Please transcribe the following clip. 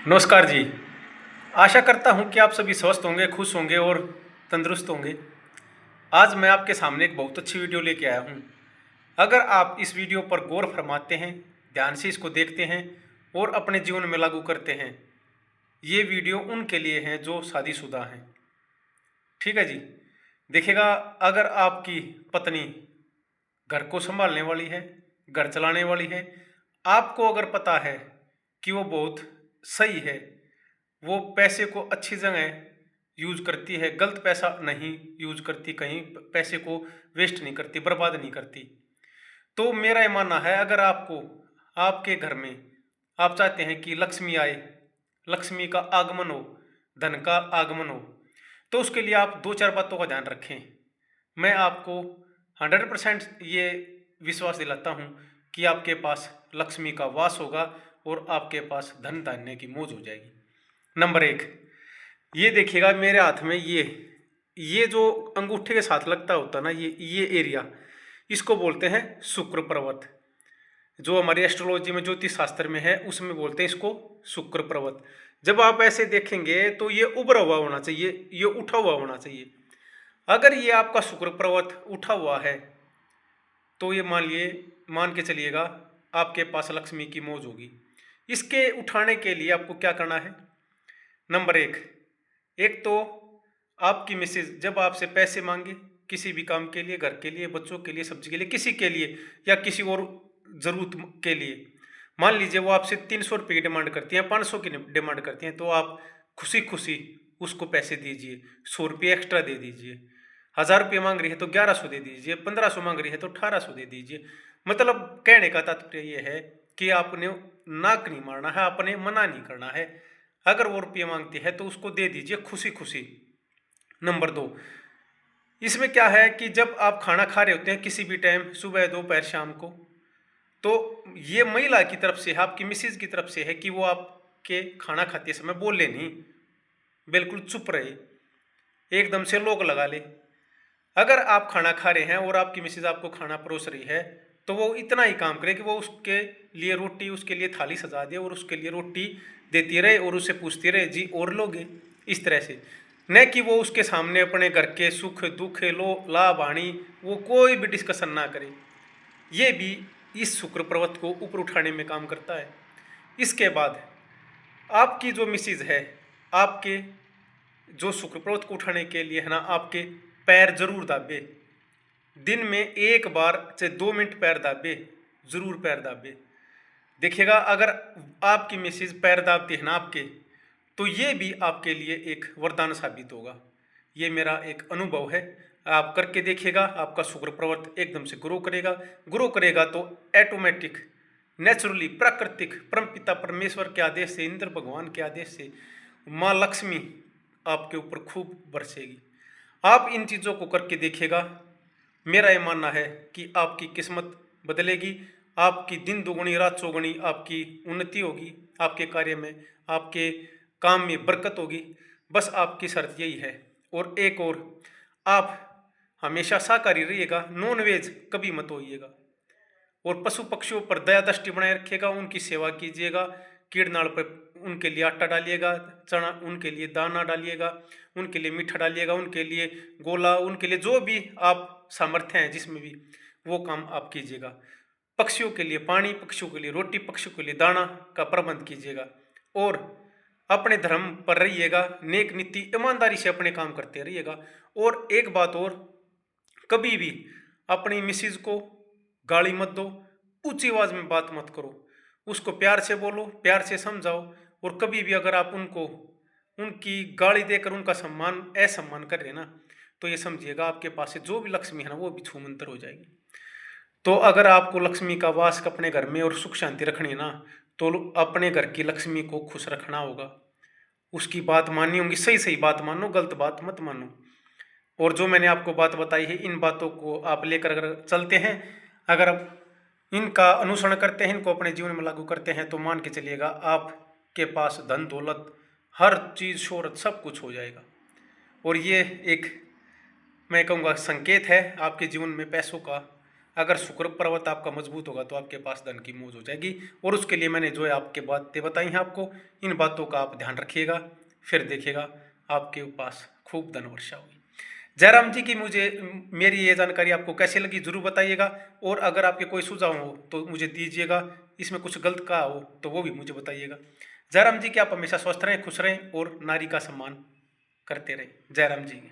नमस्कार जी। आशा करता हूँ कि आप सभी स्वस्थ होंगे, खुश होंगे और तंदुरुस्त होंगे। आज मैं आपके सामने एक बहुत अच्छी वीडियो लेके आया हूँ। अगर आप इस वीडियो पर गौर फरमाते हैं, ध्यान से इसको देखते हैं और अपने जीवन में लागू करते हैं, ये वीडियो उनके लिए है जो शादीशुदा हैं। ठीक है जी। देखिएगा, अगर आपकी पत्नी घर को संभालने वाली है, घर चलाने वाली है, आपको अगर पता है कि वो बहुत सही है, वो पैसे को अच्छी जगह यूज करती है, गलत पैसा नहीं यूज करती, कहीं पैसे को वेस्ट नहीं करती, बर्बाद नहीं करती, तो मेरा ये मानना है, अगर आपको आपके घर में आप चाहते हैं कि लक्ष्मी आए, लक्ष्मी का आगमन हो, धन का आगमन हो, तो उसके लिए आप दो चार बातों का ध्यान रखें। मैं आपको 100% ये विश्वास दिलाता हूँ कि आपके पास लक्ष्मी का वास होगा और आपके पास धन धान्य की मौज हो जाएगी। नंबर एक, ये देखिएगा मेरे हाथ में ये जो अंगूठे के साथ लगता होता ना, ये एरिया, इसको बोलते हैं शुक्र पर्वत। जो हमारी एस्ट्रोलॉजी में, ज्योतिष शास्त्र में है, उसमें बोलते हैं इसको शुक्र पर्वत। जब आप ऐसे देखेंगे तो ये उभरा हुआ होना चाहिए, ये उठा हुआ होना चाहिए। अगर ये आपका शुक्र पर्वत उठा हुआ है तो ये मान के चलिएगा आपके पास लक्ष्मी की मौज होगी। इसके उठाने के लिए आपको क्या करना है? नंबर एक तो आपकी मिसेज जब आपसे पैसे मांगे किसी भी काम के लिए, घर के लिए, बच्चों के लिए, सब्जी के लिए, किसी के लिए या किसी और ज़रूरत के लिए, मान लीजिए वो आपसे 300 रुपये की डिमांड करती हैं, 500 की डिमांड करती हैं, तो आप खुशी खुशी उसको पैसे दीजिए, 100 रुपये एक्स्ट्रा दे दीजिए। 1000 रुपये मांग रही है तो 1100 दे दीजिए, 1500 मांग रही है तो 1800 दे दीजिए। मतलब कहने का तात्पर्य ये है कि आपने नाक नहीं मारना है, आपने मना नहीं करना है। अगर वो रुपये मांगती है तो उसको दे दीजिए खुशी खुशी। नंबर दो, इसमें क्या है कि जब आप खाना खा रहे होते हैं किसी भी टाइम, सुबह, दोपहर, शाम को, तो ये महिला की तरफ से है, आपकी मिसेज की तरफ से है कि वो आपके खाना खाते समय बोले नहीं, बिल्कुल चुप रहे, एकदम से लोग लगा ले। अगर आप खाना खा रहे हैं और आपकी मिसेज आपको खाना परोस रही है, तो वो इतना ही काम करे कि वो उसके लिए रोटी, उसके लिए थाली सजा दे और उसके लिए रोटी देती रहे और उससे पूछती रहे, जी और लोगे, इस तरह से। न कि वो उसके सामने अपने घर के सुख दुख, लो लाभ हानि, वो कोई भी डिस्कशन ना करे। ये भी इस शुक्र पर्वत को ऊपर उठाने में काम करता है। इसके बाद आपकी जो मिसेज है, आपके जो शुक्र पर्वत को उठाने के लिए है ना, आपके पैर जरूर दाबे। दिन में एक बार से 2 मिनट पैर दाबे, जरूर पैर दाबे। देखिएगा, अगर आपकी मिसेज पैर दाबती है ना आपके, तो ये भी आपके लिए एक वरदान साबित होगा। ये मेरा एक अनुभव है, आप करके देखिएगा, आपका शुक्र पर्वत एकदम से ग्रो करेगा। ग्रो करेगा तो ऑटोमेटिक, नेचुरली, प्राकृतिक, परमपिता परमेश्वर के आदेश से, इंद्र भगवान के आदेश से माँ लक्ष्मी आपके ऊपर खूब बरसेगी। आप इन चीज़ों को करके देखिएगा, मेरा ये मानना है कि आपकी किस्मत बदलेगी, आपकी दिन दुगुनी रात चौगुनी आपकी उन्नति होगी, आपके कार्य में, आपके काम में बरकत होगी। बस आपकी शर्त यही है। और एक और, आप हमेशा शाकाहारी रहिएगा, नॉन वेज कभी मत होइएगा। और पशु पक्षियों पर दया दृष्टि बनाए रखिएगा, उनकी सेवा कीजिएगा। कीड़ नाड़ पर उनके लिए आटा डालिएगा, चना उनके लिए दाना डालिएगा, उनके लिए मीठा डालिएगा, उनके लिए गोला, उनके लिए जो भी आप सामर्थ्य हैं जिसमें भी, वो काम आप कीजिएगा। पक्षियों के लिए पानी, पक्षियों के लिए रोटी, पक्षियों के लिए दाना का प्रबंध कीजिएगा। और अपने धर्म पर रहिएगा, नेक नीति ईमानदारी से अपने काम करते रहिएगा। और एक बात और, कभी भी अपनी मिसिज को गाली मत दो, ऊंची आवाज में बात मत करो, उसको प्यार से बोलो, प्यार से समझाओ। और कभी भी अगर आप उनको उनकी गाली देकर उनका सम्मान असम्मान कर रहे ना, तो ये समझिएगा आपके पास से जो भी लक्ष्मी है ना, वो भी छूमंतर हो जाएगी। तो अगर आपको लक्ष्मी का वास अपने घर में और सुख शांति रखनी है ना, तो अपने घर की लक्ष्मी को खुश रखना होगा, उसकी बात माननी होगी। सही सही बात मानो, गलत बात मत मानो। और जो मैंने आपको बात बताई है, इन बातों को आप लेकर अगर चलते हैं, अगर आप इनका अनुसरण करते हैं, इनको अपने जीवन में लागू करते हैं, तो मान के चलिएगा आपके पास धन दौलत, हर चीज़, शोहरत, सब कुछ हो जाएगा। और ये एक, मैं कहूँगा, संकेत है आपके जीवन में पैसों का अगर शुक्र पर्वत आपका मजबूत होगा तो आपके पास धन की मौज हो जाएगी। और उसके लिए मैंने जो है आपके बातें बताई हैं आपको, इन बातों का आप ध्यान रखिएगा, फिर देखिएगा आपके पास खूब धन वर्षा होगी। जयराम जी की मेरी ये जानकारी आपको कैसे लगी जरूर बताइएगा, और अगर आपके कोई सुझाव हो तो मुझे दीजिएगा, इसमें कुछ गलत कहा हो तो वो भी मुझे बताइएगा। जयराम जी की आप हमेशा स्वस्थ रहें, खुश रहें और नारी का सम्मान करते रहें। जयराम जी।